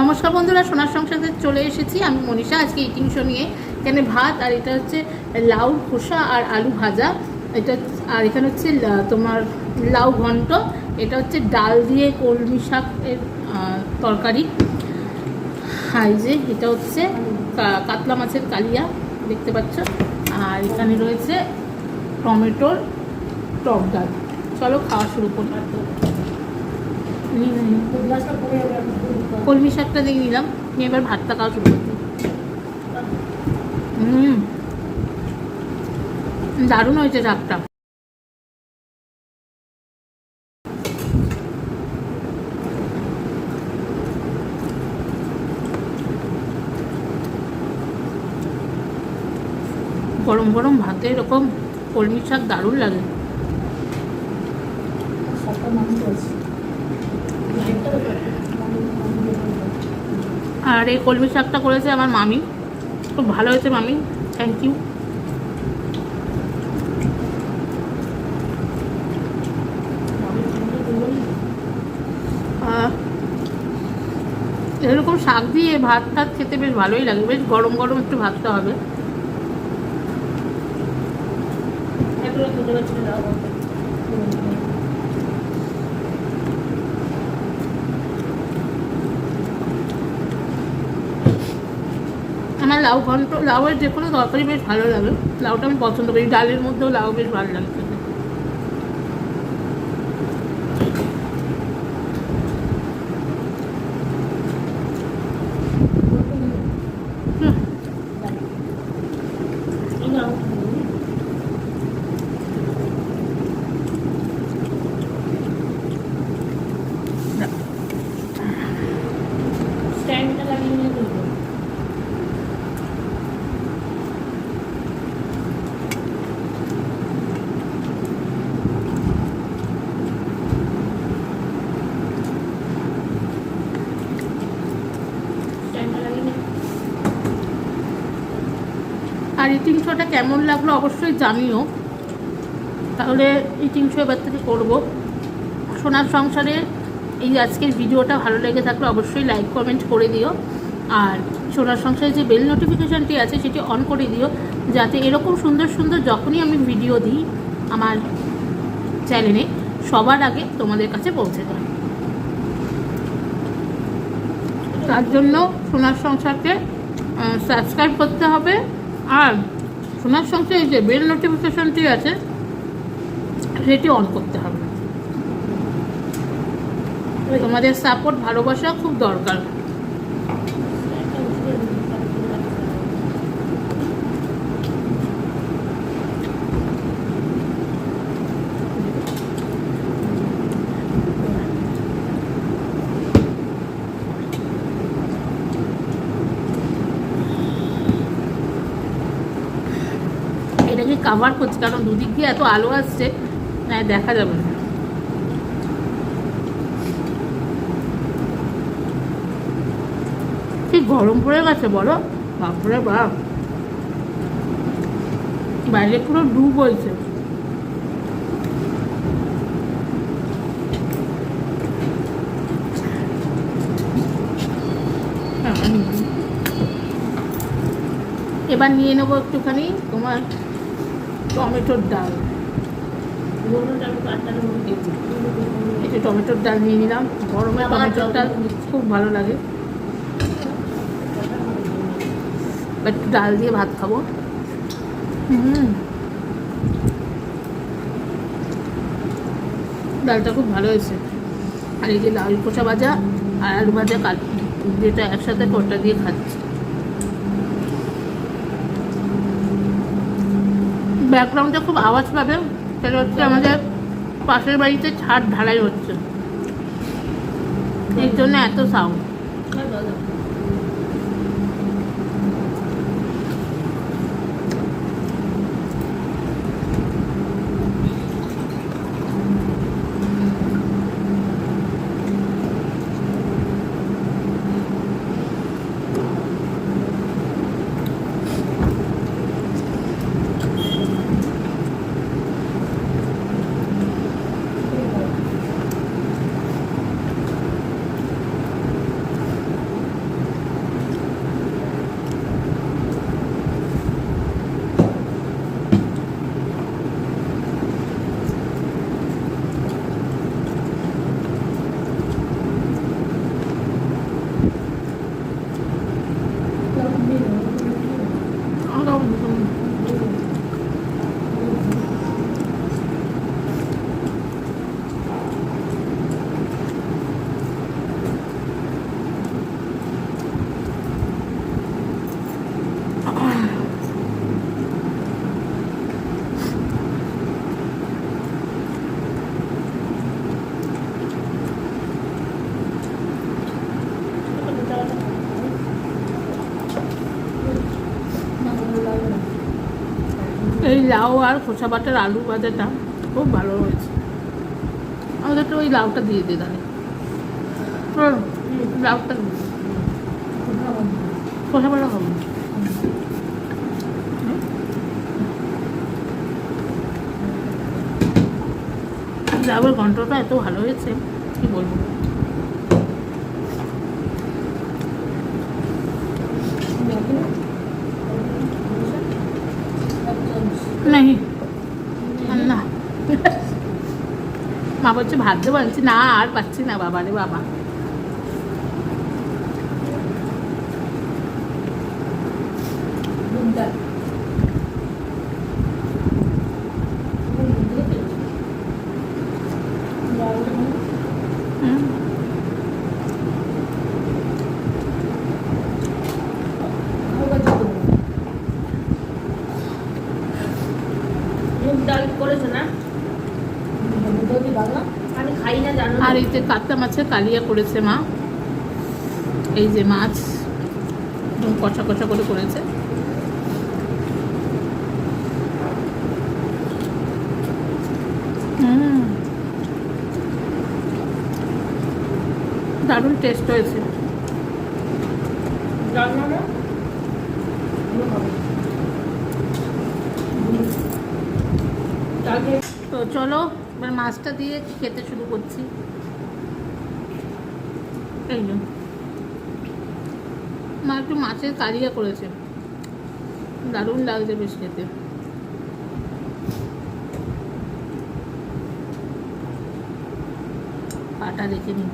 নমস্কার বন্ধুরা, সোনার সংসারে চলে এসেছি আমি মনীষা। আজকে ইটিং শো নিয়ে এখানে ভাত আর এটা হচ্ছে লাউ খোসা আর আলু ভাজা, এটা আর এখানে হচ্ছে তোমার লাউ ঘন্ট, এটা হচ্ছে ডাল দিয়ে কলমি শাকের তরকারি। আর যে এটা হচ্ছে কাতলা মাছের কালিয়া দেখতে পাচ্ছ, আর এখানে রয়েছে টমেটোর টক ডাল। চলো খাওয়া শুরু করি। কলমি শাকটা দিয়ে নিলাম, নিয়ে এবার ভাতটা খাওয়া শুরু করতে। দারুণ হয়েছে শাকটা। গরম গরম ভাতে এরকম কলমি শাক দারুণ লাগে। আর এই কলমি শাকটা করেছে আমার মামি, খুব ভালো হয়েছে মামি, থ্যাংক ইউ। এরকম শাক দিয়ে ভাত টাত খেতে বেশ ভালোই লাগে, বেশ গরম গরম একটু ভাতটা হবে। আমার লাউ ঘন্ট, লাউয়ের যে কোনো তরকারি বেশ ভালো লাগে, লাউটা আমি পছন্দ করি, ডালের মধ্যেও লাউ বেশ ভালো লাগে খেতে। আর ইটিং শোটা কেমন লাগলো অবশ্যই জানিও, তাহলে ইটিং শো এবার থেকে করবো। সোনার সংসারে এই আজকের ভিডিওটা ভালো লেগে থাকলে অবশ্যই লাইক কমেন্ট করে দিও, আর সোনার সংসারে যে বেল নোটিফিকেশানটি আছে সেটি অন করে দিও, যাতে এরকম সুন্দর সুন্দর যখনই আমি ভিডিও দিই আমার চ্যানেলে সবার আগে তোমাদের কাছে পৌঁছে যায়। তার জন্য সোনার সংসারকে সাবস্ক্রাইব করতে হবে, আর সোনার সংসারে যে বেল নোটিফিকেশানটি আছে সেটি অন করতে হবে। তোমাদের সাপোর্ট ভালোবাসা খুব দরকার। এটাকে কাভার করছি কারণ দুদিক দিয়ে এত আলো আসছে, দেখা যাবে না। ঠিক গরম পড়ে গেছে বলো, বাপরে বাপ, বাইরে পুরো ডুব হয়েছে। এবার নিয়ে নেবো একটুখানি তোমার টমেটোর ডাল। একটু টমেটোর ডাল নিয়ে নিলাম, গরমে টমেটোর ডাল খুব ভালো লাগে। একটু ডাল দিয়ে ভাত খাবো। ডালটা খুব ভালো হয়েছে। আর এই যে লাউ খোসা ভাজা আর আলু ভাজা যেটা একসাথে ওটা দিয়ে খাচ্ছি। ব্যাকগ্রাউন্ডে খুব আওয়াজ পাবে, সেটা হচ্ছে আমাদের পাশের বাড়িতে ছাদ ঢালাই হচ্ছে, এর জন্য এত সাউন্ড। লাউ আর খোসা বাটার আলু ভাজাটা খুব ভালো হয়েছে। আমাদের তো ওই লাউটা দিয়ে দিয়ে তাহলে লাউটা খোসা বাটা খাবো। লাউয়ের ঘন্টটা এত ভালো হয়েছে কি বলবো। नहीं না মা বলছে ভাত দেবো, বলছি না আর পাচ্ছি না বাবা রে বাবা। আর এই যে কাতলা মাছের কালিয়া করেছে মা, এই যে মাছ কষা কষা করে করেছে। দারুণ টেস্ট হয়েছে। তো চলো এবার মাছটা দিয়ে খেতে শুরু করছি। এই যে মা একটু মাছের কালিয়া করেছে, দারুণ লাগছে বেশ খেতে। পাটা দেখে নিই।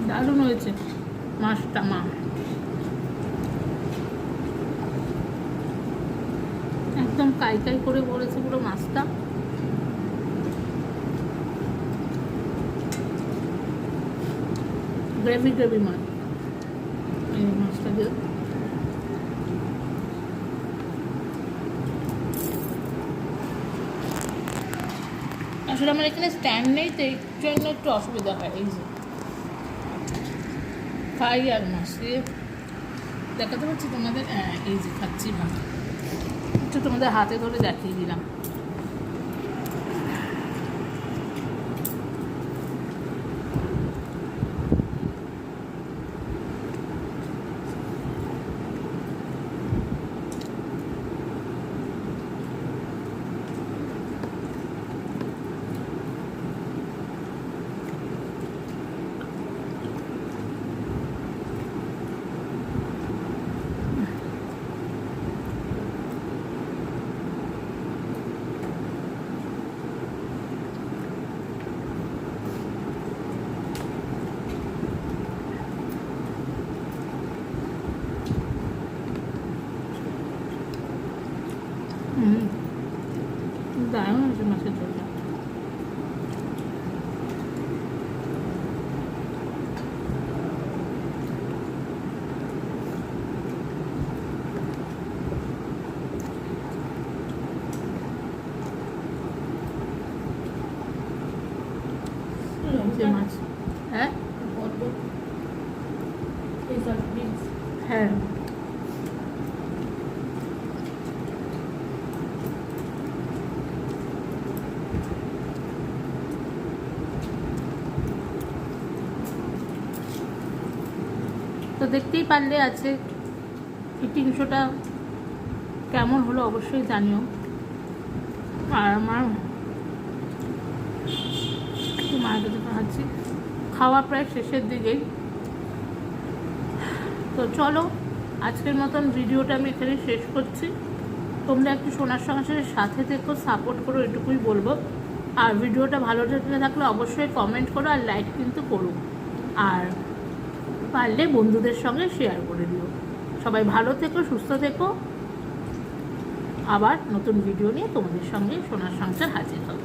দারুণ হয়েছে মাছটা মা, একদম কাই কাই করে করেছে পুরো মাছটা। গ্রেভি গ্রেভি মাছ এই মাছটা দিয়ে। আসলে আমার এখানে স্ট্যান্ড নেই তো এই জন্য একটু অসুবিধা হয়। এই যে খাই আর মাছ দিয়ে দেখাতে পারছি তোমাদের। এই যে খাচ্ছি ভাত, একটু তোমাদের হাতে ধরে দেখিয়ে দিলাম। দারুণ হয়েছে মাছের ঝোলটা। মাছ হ্যাঁ হ্যাঁ তো দেখতেই পারলে আছে ইটিং শোটা কেমন হলো অবশ্যই জানিও। আর আমার মায়ের কাছে খাচ্ছি, খাওয়া প্রায় শেষের দিকেই। তো চলো আজকের মতন ভিডিওটা আমি এখানে শেষ করছি। তোমরা একটু সোনার সংসারের সাথে থেকো, সাপোর্ট করো, এটুকুই বলবো। আর ভিডিওটা ভালো লেগে থাকলে অবশ্যই কমেন্ট করো আর লাইক কিন্তু করো, আর পারলে বন্ধুদের সঙ্গে শেয়ার করে দিও। সবাই ভালো থেকো, সুস্থ থেকো। আবার নতুন ভিডিও নিয়ে তোমাদের সঙ্গে সোনার সংসার হাজির হবে।